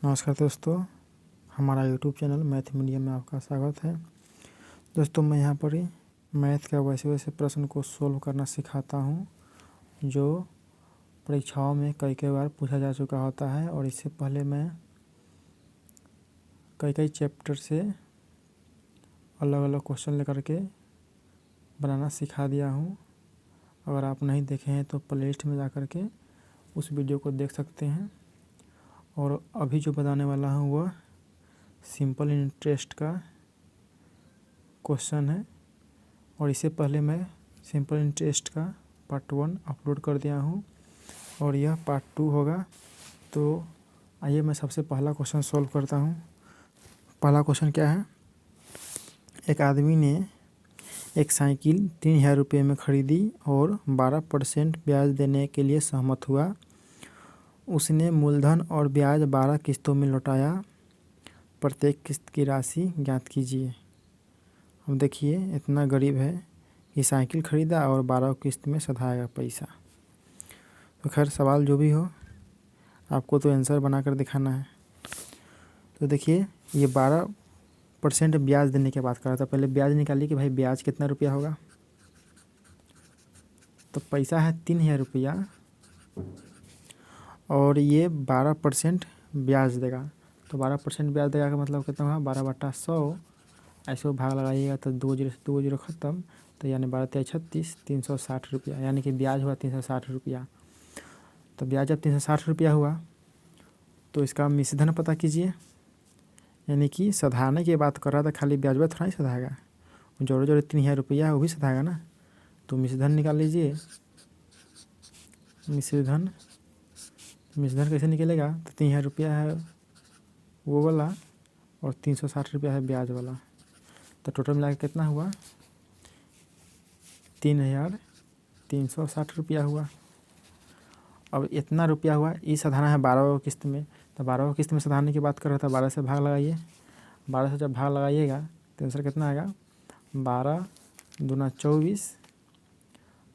नमस्कार दोस्तों, हमारा यूट्यूब चैनल मैथ मीडिया में आपका स्वागत है। दोस्तों, मैं यहाँ पर ही मैथ का वैसे वैसे प्रश्न को सोल्व करना सिखाता हूँ जो परीक्षाओं में कई कई बार पूछा जा चुका होता है। और इससे पहले मैं कई चैप्टर से अलग अलग क्वेश्चन लेकर के बनाना सिखा दिया हूँ। अगर आप नहीं देखे हैं तो प्लेलिस्ट में जा कर के उस वीडियो को देख सकते हैं। और अभी जो बताने वाला हूँ वह सिंपल इंटरेस्ट का क्वेश्चन है। और इससे पहले मैं सिंपल इंटरेस्ट का पार्ट 1 अपलोड कर दिया हूँ और यह पार्ट 2 होगा। तो आइए मैं सबसे पहला क्वेश्चन सॉल्व करता हूँ। पहला क्वेश्चन क्या है? एक आदमी ने एक साइकिल 3000 रुपये में ख़रीदी और 12% ब्याज देने के लिए सहमत हुआ। उसने मूलधन और ब्याज 12 किस्तों में लौटाया। प्रत्येक किस्त की राशि ज्ञात कीजिए। अब देखिए, इतना गरीब है कि साइकिल ख़रीदा और 12 किस्त में सधाएगा पैसा। तो खैर, सवाल जो भी हो, आपको तो आंसर बना कर दिखाना है। तो देखिए, ये 12% ब्याज देने की बात कर रहा था। पहले ब्याज निकालिए कि भाई ब्याज कितना रुपया होगा। तो पैसा है 3000 रुपया और ये 12% ब्याज देगा। तो 12% ब्याज देगा का मतलब कितना हुआ? 12/100। ऐसे भाग लगाइएगा तो 2 जीरो से 2 जीरो ख़त्म। तो यानी 12 तिया 36, 360 रुपया, यानी कि ब्याज हुआ 360 रुपया। तो ब्याज जब 360 रुपया हुआ तो इसका मिश्रधन पता कीजिए। यानी कि सधाने की बात कर रहा था, खाली ब्याज थोड़ा ही सधाएगा, जोड़े जोड़े 3000 रुपया है वो भी सधाएगा ना। तो मिश्रधन निकाल लीजिए। मिश्रधन कैसे निकलेगा? तो 3000 रुपया है वो वाला और 360 रुपया है ब्याज वाला। तो टोटल मिला के कितना हुआ? 3360 रुपया हुआ। अब इतना रुपया हुआ, ये सधाना है 12 किस्त में। तो 12 किस्त में सधाने की बात कर रहा था। 12 से भाग लगाइए। 12 से जब भाग लगाइएगा तो आंसर कितना आएगा? 12 दूना 24,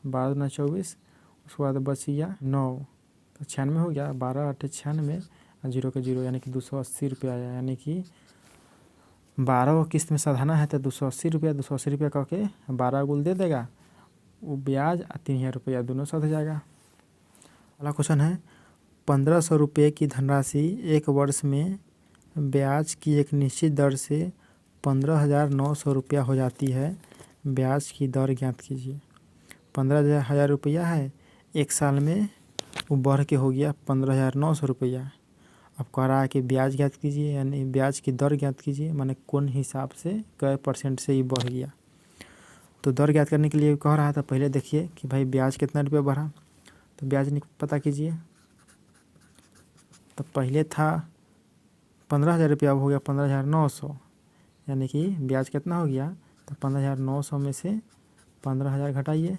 12 दूना 24। उसके बाद बच गया 9, तो 96 हो गया। 12 8 96 और 0 के 0, यानी कि 280 रुपया आया। यानी कि 12 किस्त में सधाना है तो 280 रुपया 280 रुपया कह के 12 गुल दे देगा। वो ब्याज 3000 रुपया दोनों सध जाएगा। अगला क्वेश्चन है, 1500 रुपये की धनराशि एक वर्ष में ब्याज की एक निश्चित दर से 15,900 रुपया हो जाती है। ब्याज की दर ज्ञात कीजिए। 15,000 रुपया है, एक साल में वो बढ़ के हो गया 15,900 रुपया। अब कह रहा है कि ब्याज ज्ञात कीजिए, यानी ब्याज की दर ज्ञात कीजिए, माने कौन हिसाब से कै % से ये बढ़ गया। तो दर ज्ञात करने के लिए कह रहा था, पहले देखिए कि भाई ब्याज कितना रुपया बढ़ा। तो ब्याज पता कीजिए। तो पहले था 15,000 रुपया, अब हो गया 15,900, यानी कि ब्याज कितना हो गया? तो 15,900 में से 15,000 घटाइए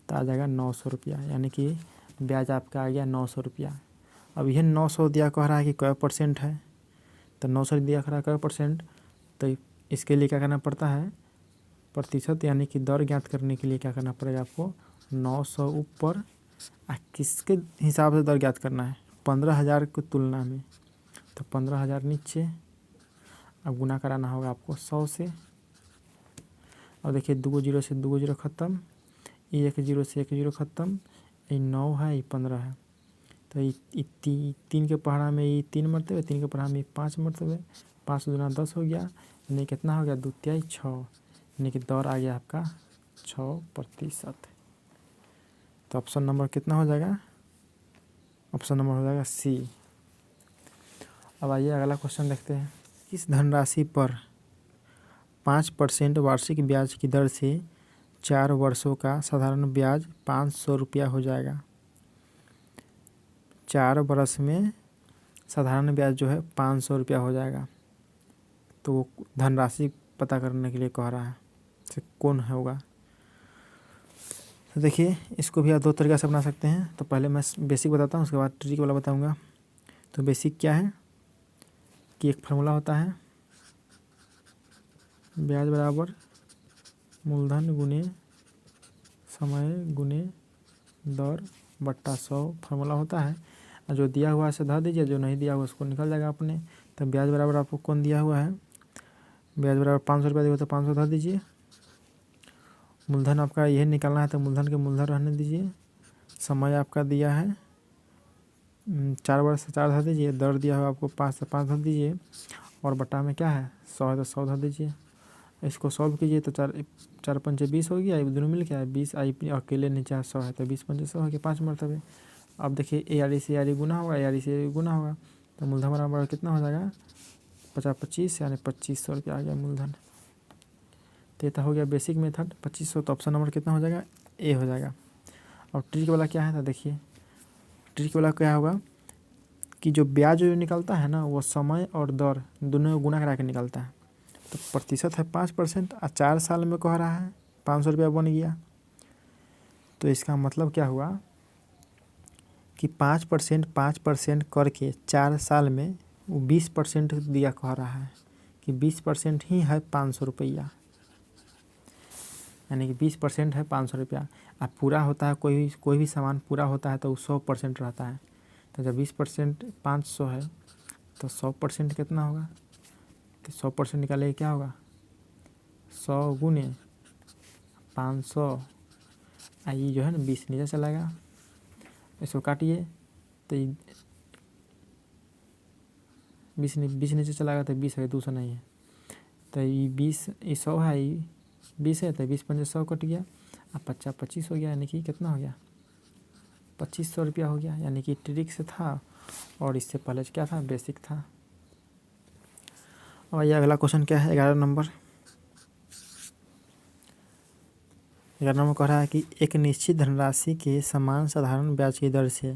तो आ जाएगा 900 रुपया, यानी कि ब्याज आपका आ गया 900 रुपया। अब यह 900 दिया कह रहा है कि कै % है। तो 900 दिया कह रहा है कै %। तो इसके लिए क्या करना पड़ता है? प्रतिशत, यानी कि दर ज्ञात करने के लिए क्या करना पड़ेगा आपको? 900 ऊपर किसके हिसाब से दर ज्ञात करना है? 15,000 की तुलना में। तो 15,000 नीचे, अब गुना कराना होगा आपको 100 से। अब देखिए, 2 जीरो से 2 जीरो ख़त्म, 1 जीरो से 1 जीरो ख़त्म, ये 9 है, ये 15 है। तो ये 3 के पहाड़ा में ये 3 मरतबे, 3 के पहाड़ा में 5 मरतबे, 5 दूना 10 हो गया, यानी कितना हो गया? 2 तिया 6, यानी कि दर आ गया आपका 6%। तो ऑप्शन नंबर कितना हो जाएगा? ऑप्शन नंबर हो जाएगा सी। अब आइए अगला क्वेश्चन देखते हैं। इस धनराशि पर 5% वार्षिक ब्याज की दर से 4 वर्षों का साधारण ब्याज 500 रुपया हो जाएगा। 4 वर्ष में साधारण ब्याज जो है 500 रुपया हो जाएगा। तो वो धनराशि पता करने के लिए कह रहा है, से कौन होगा। तो देखिए, इसको भी आप 2 तरीक़े से बना सकते हैं। तो पहले मैं बेसिक बताता हूँ, उसके बाद ट्रिक वाला बताऊँगा। तो बेसिक क्या है कि एक फार्मूला होता है, ब्याज बराबर मूलधन गुने समय गुने दर बट्टा 100 फार्मूला होता है। और जो दिया हुआ है उसे धर दीजिए, जो नहीं दिया हुआ उसको निकल जाएगा अपने। तो ब्याज बराबर आपको कौन दिया हुआ है, ब्याज बराबर 500 रुपया दिया तो 500 धर दीजिए। मूलधन आपका यही निकालना है तो मूलधन के मूलधन रहने दीजिए। समय आपका दिया है 4 वर्ष से 4 धर दीजिए। दर दिया हुआ आपको 5 से 5 धर दीजिए। और बटा में क्या है 100 है तो 100 धर दीजिए। इसको सॉल्व कीजिए तो 4 पंचे 20 हो गया, दोनों मिल गया 20। आई अकेले नीचे 100 है तो 20 पंचे 100 हो गया 5 मरतबे। अब देखिए ARE से ARE गुना होगा, ARE से ARE गुना होगा तो मूलधन बराबर कितना हो जाएगा 50 25 यानी 2500 रुपया आ गया मूलधन। तो ये हो गया बेसिक मेथड 2500। तो ऑप्शन नंबर कितना हो जाएगा ए हो जाएगा। और ट्रिक वाला क्या है तो देखिए ट्रिक वाला क्या होगा कि जो ब्याज जो निकलता है ना वो समय और दर दोनों को गुना करा के निकलता है। तो प्रतिशत है 5% और 4 साल में कह रहा है 500 रुपया बन गया। तो इसका मतलब क्या हुआ कि 5% करके 4 साल में वो 20% दिया कह रहा है कि 20% ही है 500 रुपया, यानी कि 20% है 500 रुपया। अब पूरा होता है कोई भी सामान पूरा होता है तो वो 100% रहता है। तो जब 20% 500 है तो 100% कितना होगा, तो 100% निकालेंगे क्या होगा 100 गुने 500। ये जो है ना 20 नीचे चला गया, इसको काटिए तो 20 नीचे चला गया तो 20 है 200 नहीं है। तो ये 20 ये 100 है, ये 20 है तो 20 पंजे 100 कट गया। अब 50 25 हो गया, यानी कि कितना हो गया 2500 रुपया हो गया। यानी कि ट्रिक से था और इससे पहले क्या था बेसिक था। और ये अगला क्वेश्चन क्या है 11 नंबर कह रहा है कि एक निश्चित धनराशि के समान साधारण ब्याज की दर से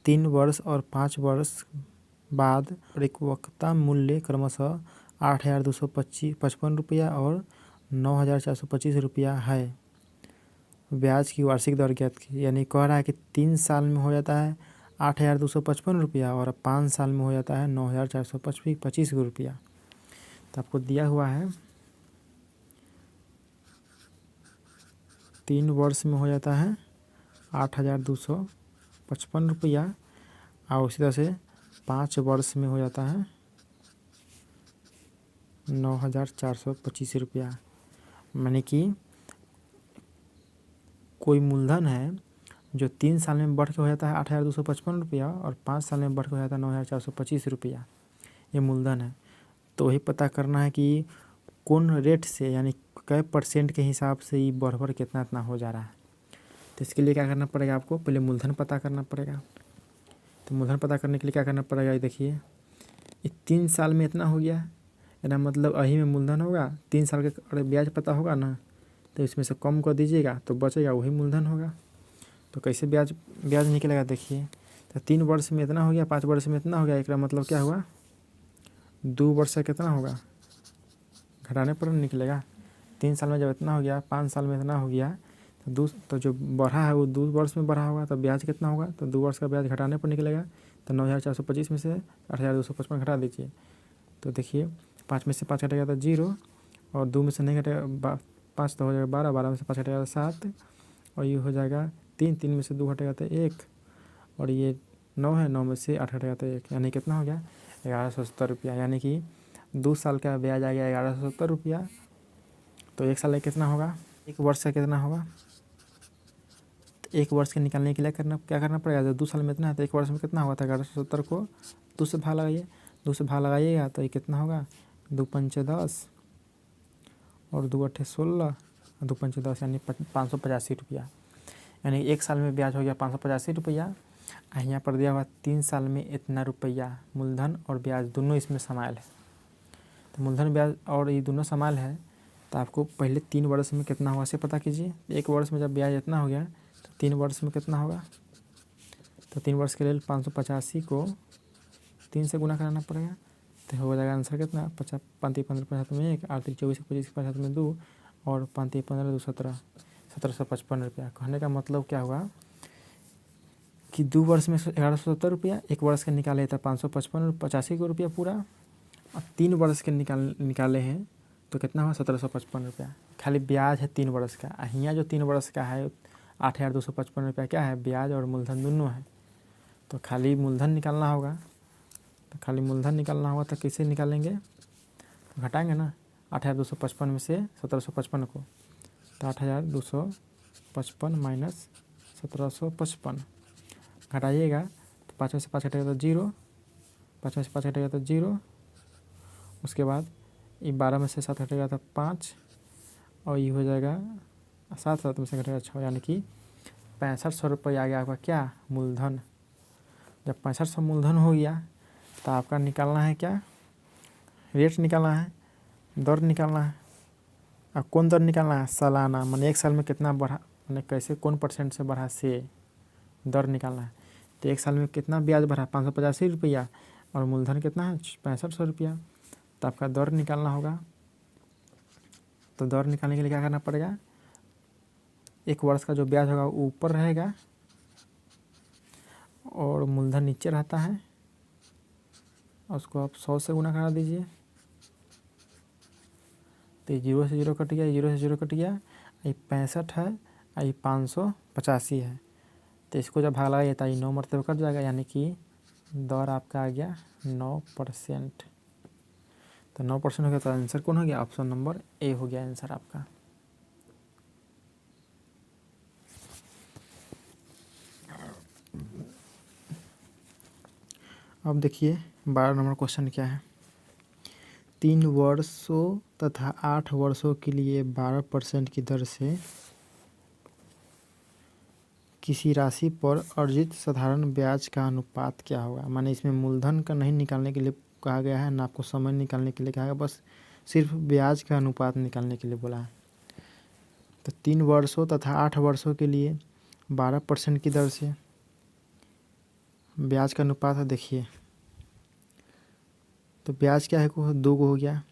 3 वर्ष और 5 वर्ष बाद परिपक्वता मूल्य क्रमशः 8,255 रुपया और 9,425 रुपया है। ब्याज की वार्षिक दर ज्ञात की, यानी कह रहा है कि 3 साल में हो जाता है 8,255 रुपया और 5 साल में हो जाता है 9,425 रुपया। तो आपको दिया हुआ है 3 वर्ष में हो जाता है 8,255 रुपया और उसी तरह से 5 वर्ष में हो जाता है 9,425 रुपया। यानी कि कोई मूलधन है जो 3 साल में बढ़ के हो जाता है 8,255 रुपया और 5 साल में बढ़ के हो जाता है 9,425 रुपया, ये मूलधन है। तो वही पता करना है कि कौन रेट से यानी कै % के हिसाब से ये बढ़ कितना इतना हो जा रहा है। तो इसके लिए क्या करना पड़ेगा आपको पहले मूलधन पता करना पड़ेगा। तो मूलधन पता करने के लिए क्या करना पड़ेगा, ये देखिए 3 साल में इतना हो गया यानी मतलब अही में मूलधन होगा 3 साल के अरे ब्याज पता होगा ना तो इसमें से कम कर दीजिएगा तो बचेगा वही मूलधन होगा। तो कैसे ब्याज निकलेगा देखिए। तो 3 वर्ष में इतना हो गया 5 वर्ष में इतना हो गया, एक मतलब क्या हुआ 2 वर्ष का कितना होगा घटाने पर निकलेगा। 3 साल में जब इतना हो गया 5 साल में इतना हो गया तो जो बढ़ा है वो 2 वर्ष में बढ़ा होगा तो ब्याज कितना होगा, तो 2 वर्ष का ब्याज घटाने पर निकलेगा। तो 9,425 में से 8,255 घटा दीजिए तो देखिए 5 में से 5 घटेगा तो 0 और 2 में से नहीं घटेगा 5 तो हो जाएगा 12, 12 में से 5 घटेगा तो 7 और ये हो जाएगा 3, 3 में से 2 घटेगा तो 1 और ये 9 है 9 में से 8 घटेगा तो 1, यानी कितना हो गया 1,170 रुपया। यानी कि 2 साल का ब्याज आ गया 1,170 रुपया। तो 1 साल का कितना होगा, 1 वर्ष का कितना होगा, तो 1 वर्ष के निकालने के लिए क्या करना पड़ेगा। जब 2 साल में इतना है तो 1 वर्ष में कितना होगा, तो 1,170 को 2 से भाग लगाइए, 2 से भाग लगाइएगा तो ये कितना होगा 2 पंचे 10 और 2 अट्ठे 16 और 2 पंचे 10 यानी 585 रुपया। यानी 1 साल में ब्याज हो गया 585 रुपया। यहाँ पर दिया हुआ 3 साल में इतना रुपया, मूलधन और ब्याज दोनों इसमें शामिल है। तो मूलधन ब्याज और ये दोनों शामिल है। तो आपको पहले 3 वर्ष में कितना होगा से पता कीजिए। 1 वर्ष में जब ब्याज इतना हो गया तो 3 वर्ष में कितना होगा, तो 3 वर्ष के लिए 585 को 3 से गुना कराना पड़ेगा तो हो जाएगा आंसर कितना 50, 5 15 50 में 1, 8 24 25 50 में 2 और 5 15 2 17, 1755 रुपया। कहने का मतलब क्या हुआ कि 2 वर्ष में 1,170 रुपया, 1 वर्ष के निकाले था 585 रुपया पूरा और 3 वर्ष के निकाले हैं तो कितना हुआ 1755 रुपया। खाली ब्याज है 3 वर्ष का। यहाँ जो 3 वर्ष का है 8,255 रुपया क्या है ब्याज और मूलधन दोनों है। तो खाली मूलधन निकालना होगा। तो खाली मूलधन निकालना होगा तो कैसे निकालेंगे, तो घटाएंगे ना 8,255 में से 1,755 को, तो 8,255 माइनस 1,755 घटाइएगा तो 5 में से 5 घटेगा तो 0, 5 में से 5 घटेगा तो 0, उसके बाद ये 12 में से 7 घटेगा तो 5 और ये हो जाएगा 7, 7 में से घटेगा 6, यानी कि 6500 रुपये आ गया आपका क्या, मूलधन। जब 6500 मूलधन हो गया तो आपका निकालना है क्या, रेट निकालना है, दर निकालना है। अब कौन दर निकालना है, सालाना, माने एक साल में कितना बढ़ा, माने कैसे कौन % से बढ़ा से दर निकालना है। तो एक साल में कितना ब्याज बढ़ा, 585 रुपया, और मूलधन कितना है 6500 रुपया। तो आपका दर निकालना होगा। तो दर निकालने के लिए क्या करना पड़ेगा, एक वर्ष का जो ब्याज होगा वो ऊपर रहेगा और मूलधन नीचे रहता है, और उसको आप 100 से गुना करा दीजिए। तो ये 0 से 0 कट गया, 0 से 0 कट गया, ये 65 है, ये 585 है। तो इसको जब भाग लगाइए तो ये 9 मरतबे कट जाएगा, यानी कि दर आपका आ गया 9%। तो 9% हो गया, तो आंसर कौन हो गया, ऑप्शन नंबर ए हो गया आंसर आपका। अब देखिए 12 नंबर क्वेश्चन क्या है। 3 वर्षों तथा 8 वर्षों के लिए 12% की दर से किसी राशि पर अर्जित साधारण ब्याज का अनुपात क्या होगा। माने इसमें मूलधन का नहीं निकालने के लिए कहा गया है, ना आपको समय निकालने के लिए कहा गया, बस सिर्फ ब्याज का अनुपात निकालने के लिए बोला है। तो 3 वर्षों तथा 8 वर्षों के लिए 12% की दर से ब्याज का अनुपात है। देखिए तो ब्याज क्या है, को 2 हो गया।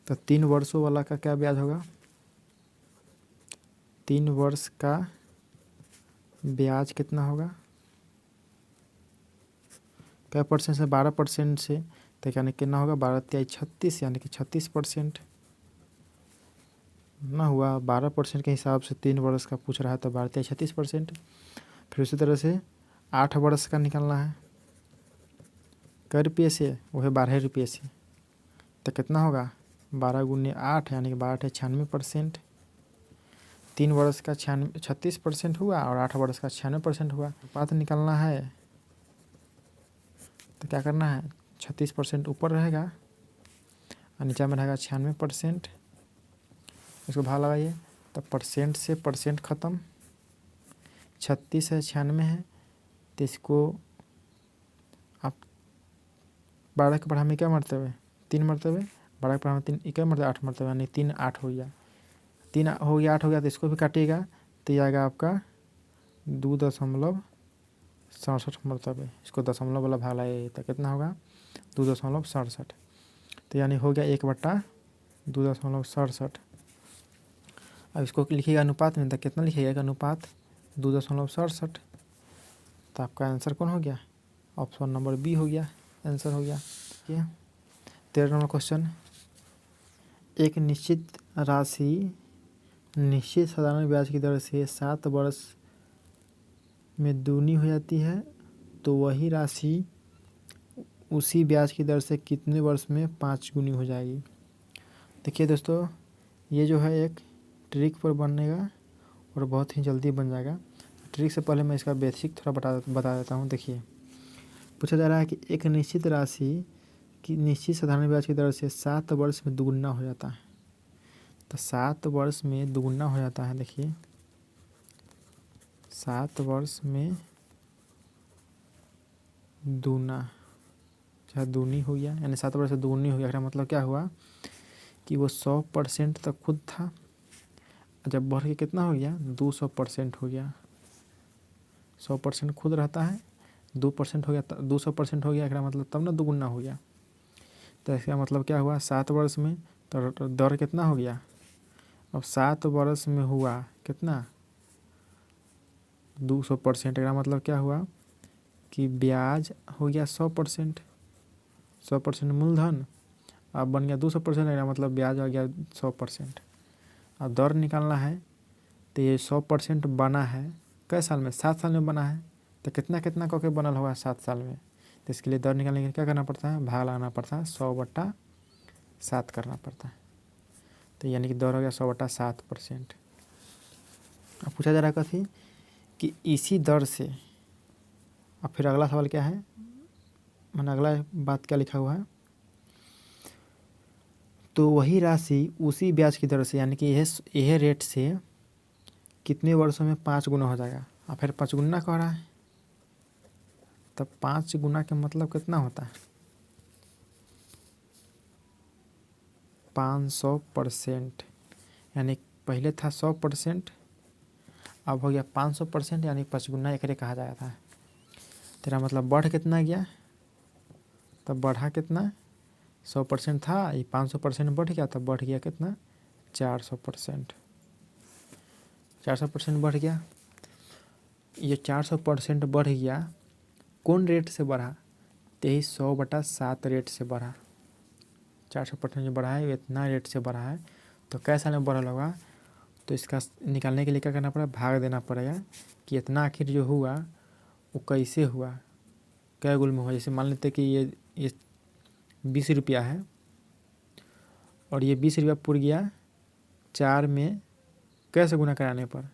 तो 3 वर्षों वाला का क्या ब्याज होगा, 3 वर्ष का ब्याज कितना होगा, क्या % से 12% से, तो यानी कितना होगा 12 × 36, यानी कि 36% ना हुआ। 12% के हिसाब से 3 वर्ष का पूछ रहा है, तो 12 × 36%। फिर उसी तरह से 8 वर्ष का निकालना है, कै रुपये से, वो है 12 रुपये से, तो कितना होगा 12 × 8, यानी कि 12 × 96%। 3 वर्ष का 36% हुआ और 8 वर्ष का 96% हुआ। अनुपात निकालना है तो क्या करना है, 36% ऊपर रहेगा और नीचे में रहेगा 96%। इसको भाग लगाइए तो % से % ख़त्म, 36 है 96 है, तो इसको आप 12 के बढ़ा में क्या मरतबे, 3 मरतबे, 12 के बढ़ा में 3 क्या मरतबे, 8 मरतबे, यानी 3 8 हो गया, 3 हो गया, 8 हो गया। तो इसको भी काटिएगा तो ये आएगा आपका 2.67 मरतबे। इसको दशमलव वाला भाग लाइए तो कितना होगा 2.67। तो यानी हो गया 1/2.67। अब इसको लिखिएगा अनुपात में, तो कितना लिखिएगा अनुपात 2.67। तो आपका आंसर कौन हो गया, ऑप्शन नंबर बी हो गया, आंसर हो गया। ठीक है। 13 नंबर क्वेश्चन, एक निश्चित राशि निश्चित साधारण ब्याज की दर से 7 वर्ष में दूनी हो जाती है, तो वही राशि उसी ब्याज की दर से कितने वर्ष में 5 गुनी हो जाएगी। देखिए दोस्तों, ये जो है एक ट्रिक पर बनेगा और बहुत ही जल्दी बन जाएगा। ट्रिक से पहले मैं इसका बेसिक थोड़ा बता देता हूँ। देखिए पूछा जा रहा है कि एक निश्चित राशि की निश्चित साधारण ब्याज की दर से 7 वर्ष में दुगुना हो जाता है। तो 7 वर्ष में दुगुना हो जाता है। देखिए 7 वर्ष में दूना, चाहे दूनी हो गया, यानी 7 वर्ष से दूनी हो गया। इसका मतलब क्या हुआ कि वो 100% तक खुद था, जब बढ़ के कितना हो गया 200% हो गया। 100% खुद रहता है, 2% हो गया, 200% हो गया। इसका मतलब तब ना दुगुना हो गया। तो इसका मतलब क्या हुआ, 7 वर्ष में तो दर कितना हो गया, अब 7 वर्ष में हुआ कितना 200%। इसका मतलब क्या हुआ कि ब्याज हो गया 100%, 100% मूलधन, अब बन गया 200%। इसका मतलब ब्याज आ गया 100%। अब दर निकालना है तो ये 100% बना है कै साल में, 7 साल में बना है, तो कितना कितना करके बनल होगा 7 साल में। तो इसके लिए दर निकालने के लिए क्या करना पड़ता है, भाग लगाना पड़ता है, 100/7 करना पड़ता है। तो यानी कि दर हो गया 100/7%। अब पूछा जा रहा है कथी कि इसी दर से, अब फिर अगला सवाल क्या है, मैंने अगला बात क्या लिखा हुआ है, तो वही राशि उसी ब्याज की दर से यानी कि यह रेट से कितने वर्षों में 5 गुना हो जाएगा। और फिर 5 गुना कह रहा है, तब 5 गुना का मतलब कितना होता है, 500%। यानी पहले था 100%, अब हो गया 500%, यानी 5 गुना एकरे कहा जाता है। तेरा मतलब बढ़ कितना गया, तब बढ़ा कितना, 100% था, ये 500% बढ़ गया, तब बढ़ गया कितना, 400%। 400% बढ़ गया। ये 400% बढ़ गया, कौन रेट से बढ़ा, तो यही 100/7 रेट से बढ़ा। 400% जो बढ़ा है, इतना रेट से बढ़ा है। तो कै साल में बढ़ा होगा, तो इसका निकालने के लिए क्या करना पड़ेगा, भाग देना पड़ेगा कि इतना आखिर जो हुआ वो कैसे हुआ, कै गुल में हुआ। जैसे मान लेते कि ये 20 रुपया है और ये 20 रुपया पुर गया 4 में कैसे गुना कराने पर,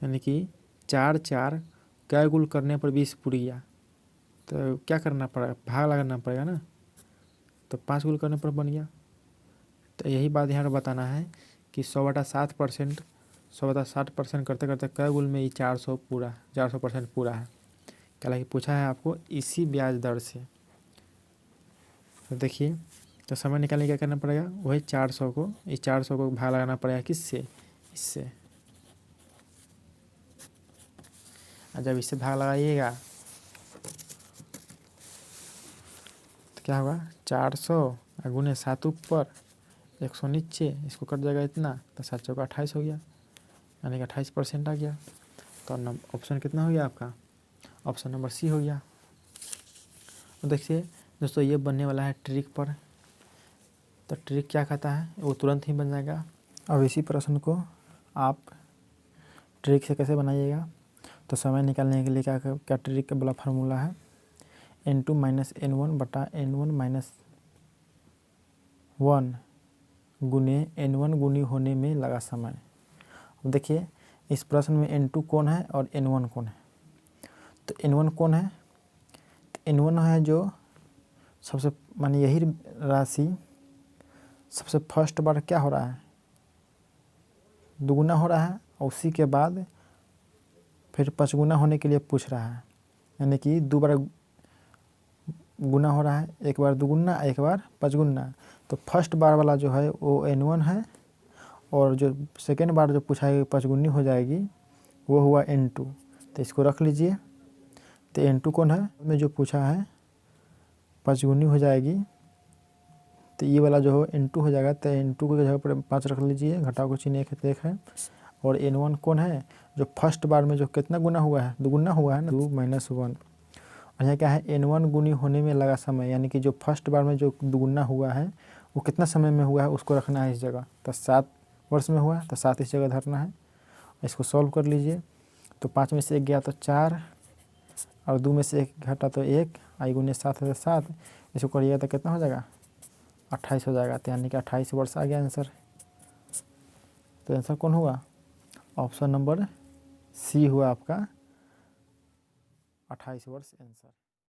यानी कि 4 कै गुल करने पर 20 पुर गया, तो क्या करना पड़ेगा, भाग लगाना पड़ेगा ना। तो 5 गुल करने पर बन गया। तो यही बात यहाँ पर बताना है कि 100/7%, 100/60% करते करते कै गुल में ये 400% पूरा है। क्या कि पूछा है आपको इसी ब्याज दर से। तो देखिए, तो समय निकालने क्या करना पड़ेगा, वही 400 को भाग लगाना पड़ेगा किससे, इससे। और जब इससे भाग लगाइएगा तो क्या होगा, 400 गुने 7 ऊपर 100 नीचे, इसको कट जाएगा इतना, तो 7 चौका 28 हो गया, यानी कि 28% आ गया। तो ऑप्शन कितना हो गया आपका, ऑप्शन नंबर सी हो गया। तो देखिए दोस्तों, ये बनने वाला है ट्रिक पर। तो ट्रिक क्या कहता है, वो तुरंत ही बन जाएगा। अब इसी प्रश्न को आप ट्रिक से कैसे बनाइएगा, तो समय निकालने के लिए क्या ट्रिक का बड़ा फार्मूला है, n2 - n1/n1 - 1 गुने n1 गुनी होने में लगा समय। अब देखिए इस प्रश्न में n2 कौन है और n1 कौन है। तो n1 कौन है, तो n1 है जो सबसे, माने यही राशि सबसे फर्स्ट बार क्या हो रहा है, दुगुना हो रहा है, और उसी के बाद फिर 5 गुना होने के लिए पूछ रहा है, यानी कि 2 बार गुना हो रहा है, एक बार दुगुना एक बार 5 गुना। तो फर्स्ट बार वाला जो है वो n1 है, और जो सेकेंड बार जो पूछा है 5 गुनी हो जाएगी वो हुआ n2। तो इसको रख लीजिए। तो n2 कौन है, में जो पूछा है 5 गुनी हो जाएगी, तो ये वाला जो है n2 हो जाएगा। तो n2 की जगह पर 5 रख लीजिए, घटाओ को चिन्ह एक है। और n1 कौन है, जो फर्स्ट बार में जो कितना गुना हुआ है, दुगुना हुआ है ना, 2 - 1। और यहाँ क्या है, n1 गुनी होने में लगा समय, यानी कि जो फर्स्ट बार में जो दुगुना हुआ है वो कितना समय में हुआ है, उसको रखना है इस जगह। तो 7 वर्ष में हुआ है, तो 7 इस जगह धरना है। इसको सॉल्व कर लीजिए। तो 5 में से 1 गया तो 4, और 2 में से 1 घटा तो 1, आई गुने 7 है तो 7, इसको करिएगा तो कितना हो जाएगा, 28 हो जाएगा। तो यानी कि 28 वर्ष आ गया आंसर। तो आंसर कौन हुआ, ऑप्शन नंबर सी हुआ आपका 28 वर्ष आंसर।